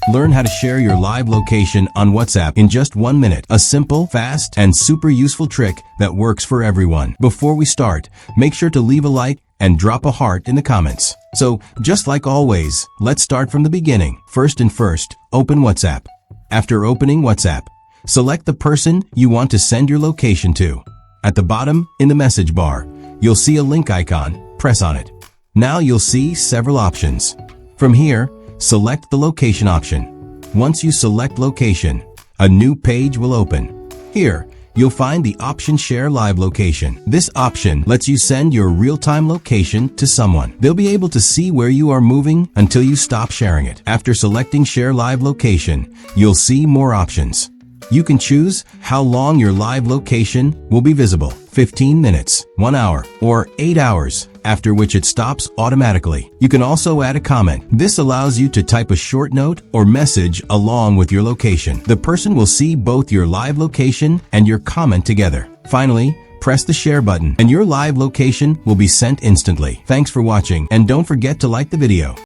Learn how to share your live location on WhatsApp in just 1 minute. A simple, fast, and super useful trick that works for everyone. Before we start, make sure to leave a like and drop a heart in the comments. So, just like always, let's start from the beginning. First, open WhatsApp. After opening WhatsApp, select the person you want to send your location to. At the bottom, in the message bar, you'll see a link icon. Press on it. Now you'll see several options. From here, select the location option. Once you select location, a new page will open. Here, you'll find the option Share Live Location. This option lets you send your real-time location to someone. They'll be able to see where you are moving until you stop sharing it. After selecting Share Live Location, you'll see more options. You can choose how long your live location will be visible: 15 minutes, 1 hour, or 8 hours, after which it stops automatically. You can also add a comment. This allows you to type a short note or message along with your location. The person will see both your live location and your comment together. Finally, press the share button and your live location will be sent instantly. Thanks for watching, and don't forget to like the video.